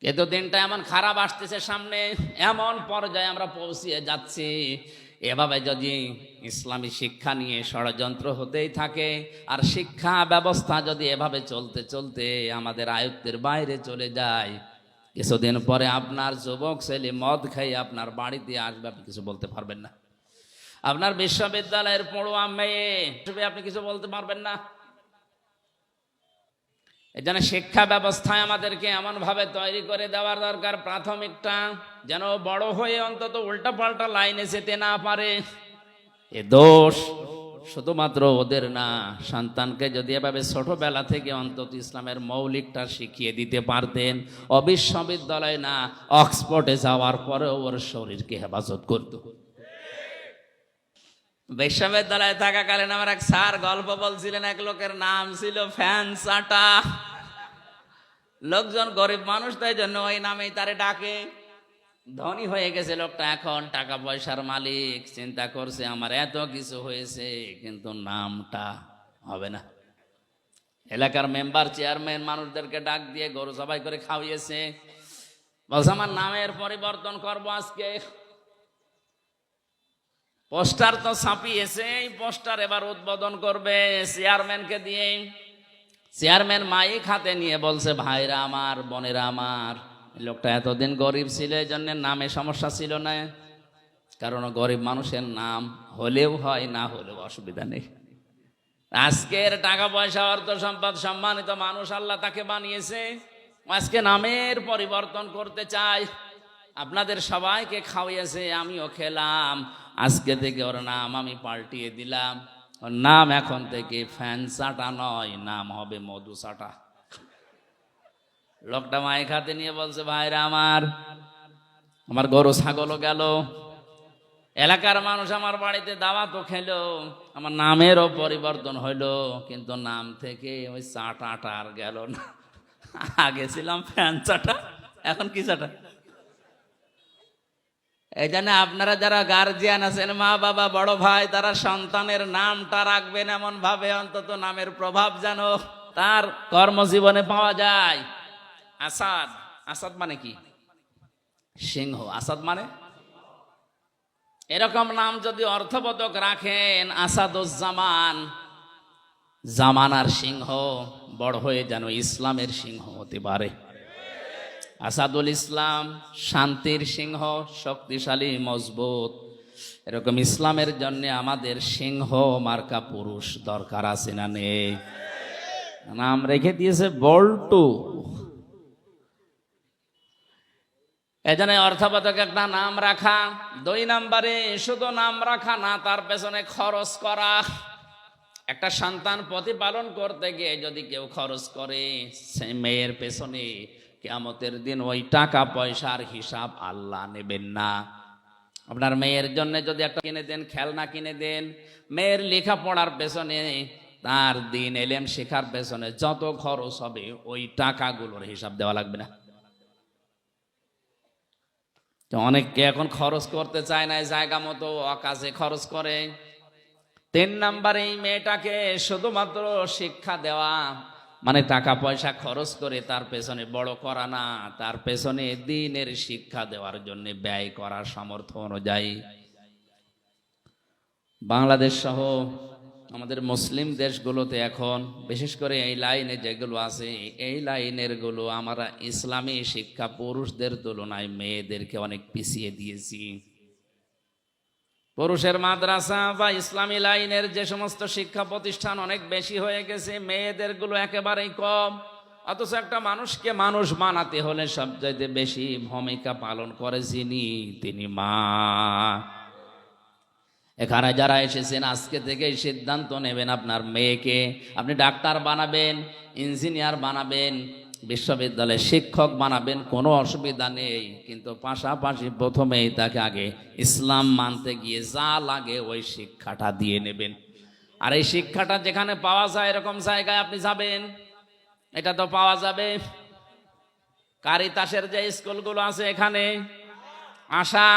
কিন্তু দিনটা এমন খারাপ আসতেছে সামনে, এমন পর্যায়ে আমরা পৌঁছিয়ে যাচ্ছি, এভাবে যদি ইসলামী শিক্ষা নিয়ে ষড়যন্ত্র হতেই থাকে আর শিক্ষা ব্যবস্থা যদি এভাবে চলতে চলতে আমাদের আয়ত্তের বাইরে চলে যায়, কিছুদিন পরে আপনার যুবক ছেলে মদ খাই আপনার বাড়িতে আসবে, আপনি কিছু বলতে পারবেন না। আপনার বিশ্ববিদ্যালয়ের পড়ুয়া মেয়ে আপনি কিছু বলতে পারবেন না। এই জন্য শিক্ষা ব্যবস্থায় আমাদেরকে এমন ভাবে তৈরি করে দেওয়ার দরকার, প্রাথমিকটা যেন বড় হয়ে অন্তত উল্টা পাল্টা লাইনে যেতে না পারে। এ দোষ শুধুমাত্র ওদের না, সন্তানকে যদি এভাবে ছোটবেলা থেকে অন্তত ইসলামের মৌলিকটা শিখিয়ে দিতে পারতেন, বিশ্ববিদ্যালয় না অক্সফোর্ডে যাওয়ার পরে ওর শরীরকে হেফাজত করত। বিশ্ববিদ্যালয়ে থাকাকালীন আমার এক স্যার গল্প বলছিলেন, এক লোকের নাম ছিল ফ্যান চাটা। লোকজন গরিব মানুষ, তাই জন্য ওই নামেই তারে ডাকে। ধনী হয়ে গেছে লোকটা, এখন টাকা পয়সার মালিক, চিন্তা করছে আমার এত কিছু হয়েছে কিন্তু নামটা হবে না। এলাকার মেম্বার চেয়ারম্যান মানুষদেরকে ডাক দিয়ে গরু জবাই করে খাওয়িয়েছে, বলছে আমার নামের পরিবর্তন করবো আজকে। পোস্টার তো ছাপিয়েছে, এই পোস্টার এবার উদ্বোধন করবে চেয়ারম্যানকে দিয়ে। চেয়ারম্যান মাইক হাতে নিয়ে বলছে, ভাইরা আমার, বোনেরা আমার, লোকটা এতদিন গরিব ছিল, এই জন্য নামে সমস্যা ছিল না, কারণ গরিব মানুষের নাম হলেও হয় না হলেও অসুবিধা নেই। আজকের টাকা পয়সা অর্থ সম্পদ সম্মানিত মানুষ আল্লাহ তাকে বানিয়েছে, আজকে নামের পরিবর্তন করতে চাই। আপনাদের সবাইকে খাওয়াইয়েছে, আমিও খেলাম, আজকে থেকে ওর নাম আমি পাল্টিয়ে দিলাম। ওর নাম এখন থেকে ফ্যান চাটা নয়, নাম হবে মধু চাটা। লোকটা মাইক হাতে নিয়ে বলছে, ভাইরা আমার, আমার গরু ছাগলও গেল, এলাকার মানুষ আমার বাড়িতে দাওয়াতও খেলো, আমার নামেরও পরিবর্তন হইলো, কিন্তু নাম থেকে ওই চাটাটা আর গেল না। আগে ছিলাম ফ্যান চাটা, এখন কি চাটা। এই জন্য আপনারা যারা গার্জিয়ান আছেন, মা বাবা বড় ভাই, তারা সন্তানের নামটা রাখবেন এমন ভাবে অন্তত নামের প্রভাব যেন তার কর্মজীবনে পাওয়া যায়। আসাদ, আসাদ মানে কি? সিংহ। আসাদ মানে এরকম নাম যদি অর্থবোধক রাখেন, আসাদুজ্জামান, জামানার সিংহ, বড় হয়ে যেন ইসলামের সিংহ হতে পারে। আসাদুল ইসলাম, শান্তির সিংহ, শক্তিশালী মজবুত। এরকম ইসলামের জন্য আমাদের সিংহ মার্কা পুরুষ দরকার আছে না নেই? নাম রেখে দিয়েছে বল্টু। এজন্য অর্থবোধক একটা নাম রাখা। 2 নম্বরে শুধু নাম রাখা না, তার পেছনে খরচ করা। একটা সন্তান প্রতিপালন করতে গিয়ে যদি কেউ খরচ করে, সেই মেয়ের পেছনে কিয়ামতের দিন ওই টাকা পয়সার হিসাব আল্লাহ নেবেন না। আপনার মেয়ের জন্য যদি একটা কিনে দেন, খেলনা কিনে দেন, মেয়ের লেখাপড়ার পেছনে, তার দিন এলেম শেখার পেছনে যত খরচ হবে, ওই টাকাগুলোর হিসাব দেওয়া লাগবে না। অনেককে এখন খরচ করতে চায় না, জায়গা মতো অকাজে খরচ করে। 3 নম্বরে এই মেয়েটাকে শুধুমাত্র শিক্ষা দেওয়া, মানে টাকা পয়সা খরচ করে তার পেছনে বড় করা না, তার পেছনে দ্বীনের শিক্ষা দেওয়ার জন্য ব্যয় করার সামর্থ্য অনুযায়ী। বাংলাদেশ সহ আমাদের মুসলিম দেশগুলোতে এখন বিশেষ করে এই লাইনে যেগুলো আছে, এই লাইনের গুলো আমরা ইসলামী শিক্ষা পুরুষদের তুলনায় মেয়েদেরকে অনেক পিছিয়ে দিয়েছি। পুরুষের মাদ্রাসা বা ইসলামী লাইনের যে সমস্ত শিক্ষা প্রতিষ্ঠান অনেক বেশি হয়ে গেছে, মেয়েদের গুলো একেবারেই কম। অথচ একটা মানুষকে মানুষ বানাতে হলে সবচাইতে বেশি ভূমিকা পালন করে যিনি, তিনি মা। এখানে যারা এসেছেন আজকে থেকে সিদ্ধান্ত নেবেন, আপনার মেয়েকে আপনি ডাক্তার বানাবেন, ইঞ্জিনিয়ার বানাবেন, বিশ্ববিদ্যালয়ের শিক্ষক বানাবেন, কোনো অসুবিধা নেই, কিন্তু পাশাপাশি প্রথমেই তাকে আগে ইসলাম মানতে গিয়ে যা লাগে ওই শিক্ষাটা দিয়ে নেবেন। আর এই শিক্ষাটা যেখানে পাওয়া যায় এরকম জায়গায় আপনি যাবেন, এটা তো পাওয়া যাবে। কারিতাসের যে স্কুলগুলো আছে, এখানে আশা,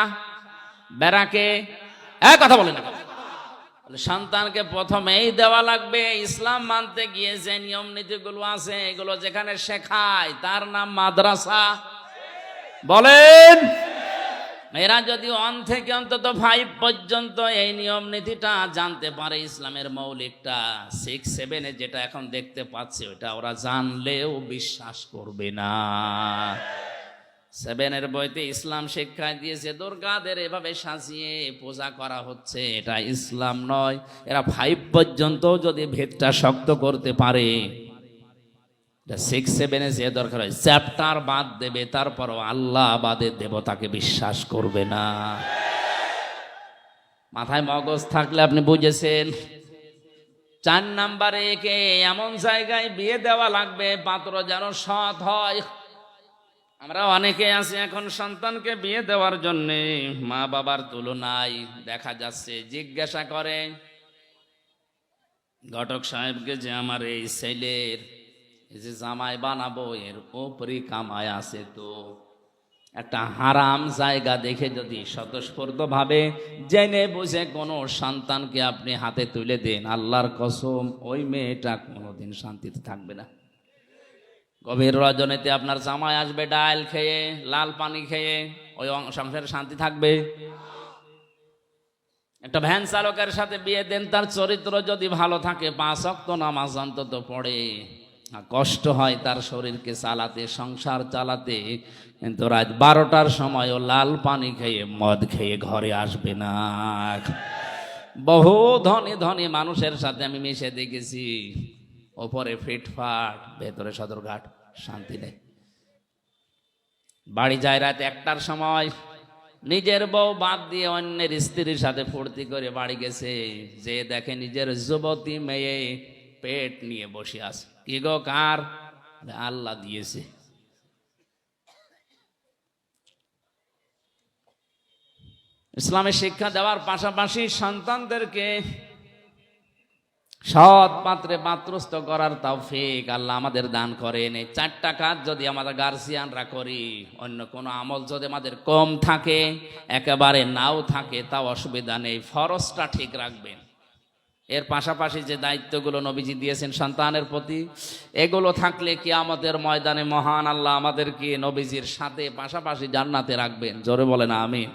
ব্যারাকে, কথা বলেন না, সন্তানকে প্রথমেই দেওয়া লাগবে ইসলাম মানতে গিয়ে যে নিয়ম নীতিগুলো আছে, এগুলো যেখানে শেখায় তার নাম মাদ্রাসা। বলেন। এরা যদি 1 থেকে অন্তত 5 পর্যন্ত এই নিয়ম নীতিটা জানতে পারে, ইসলামের মৌলিকটা 6, 7 যেটা এখন দেখতে পাচ্ছে ওটা ওরা জানলেও বিশ্বাস করবে না। 7 বইতে ইসলাম শিক্ষা দিয়েছে দুর্গাদের এভাবে সাজিয়ে পূজা করা হচ্ছে, এটা ইসলাম নয়। এরা 5 পর্যন্ত যদি ভেদটা শক্ত করতে পারে, 6, 7 যে দরকার হয় চ্যাপ্টার বাদ দেবে, তারপরও আল্লাহ বাদে দেবতাকে বিশ্বাস করবে না। মাথায় মগজ থাকলে আপনি বুঝেছেন। 4 নাম্বারে একে এমন জায়গায় বিয়ে দেওয়া লাগবে পাত্র যেন সৎ হয়। আমরা অনেকে আছি এখন সন্তানকে বিয়ে দেওয়ার জন্য মা বাবার তুলনায় দেখা যাচ্ছে জিজ্ঞাসা করে ঘটক সাহেবকে যে আমার এই ছেলের এই যে জামাই বানাবো এর উপরই কামাই আছে, তো একটা হারাম জায়গা দেখে যদি স্বতঃস্ফূর্ত ভাবে জেনে বুঝে কোনো সন্তানকে আপনি হাতে তুলে দেন, আল্লাহর কসম ওই মেয়েটা কোনোদিন শান্তিতে থাকবে না। গভীর রজনীতে আপনার জামাই আসবে ডাল খেয়ে, লাল পানি খেয়ে, ওই সংসারে শান্তি থাকবে? একটা ভ্যান চালকের সাথে বিয়ে দেন, তার চরিত্র যদি ভালো থাকে, 5 ওয়াক্ত নামাজ অন্তত পড়ে, কষ্ট হয় তার শরীরকে চালাতে, সংসার চালাতে, কিন্তু রাত 12টার সময় ও লাল পানি খেয়ে মদ খেয়ে ঘরে আসবে না। বহু ধনী ধনী মানুষের সাথে আমি মিশে দেখেছি, ওপরে ফিটফাট, ভেতরে সদরঘাট, শান্তি নেই। বাড়ি যায় রাত 1টার সময়, নিজের বউ বাদ দিয়ে অন্যের স্ত্রীর সাথে ফুর্তি করে বাড়ি গেছে, যে দেখে নিজের যুবতী মেয়ে পেট নিয়ে বসে আছে। কি গো, কার? আল্লাহ দিয়েছে। ইসলামের শিক্ষা দেওয়ার পাশাপাশি সন্তানদেরকে সৎ পাত্রে পাত্রস্থ করার তৌফিক আল্লাহ আমাদের দান করেন। এই 4টা কাজ যদি আমাদের গার্জিয়ানরা করি, অন্য কোনো আমল যদি আমাদের কম থাকে, একেবারে নাও থাকে, তাও অসুবিধা নেই, ফরজটা ঠিক রাখবেন। এর পাশাপাশি যে দায়িত্বগুলো নবীজি দিয়েছেন সন্তানের প্রতি, এগুলো থাকলে কিয়ামতের ময়দানে মহান আল্লাহ আমাদেরকে নবীজির সাথে পাশাপাশি জান্নাতে রাখবেন। জোরে বলেন আমিন।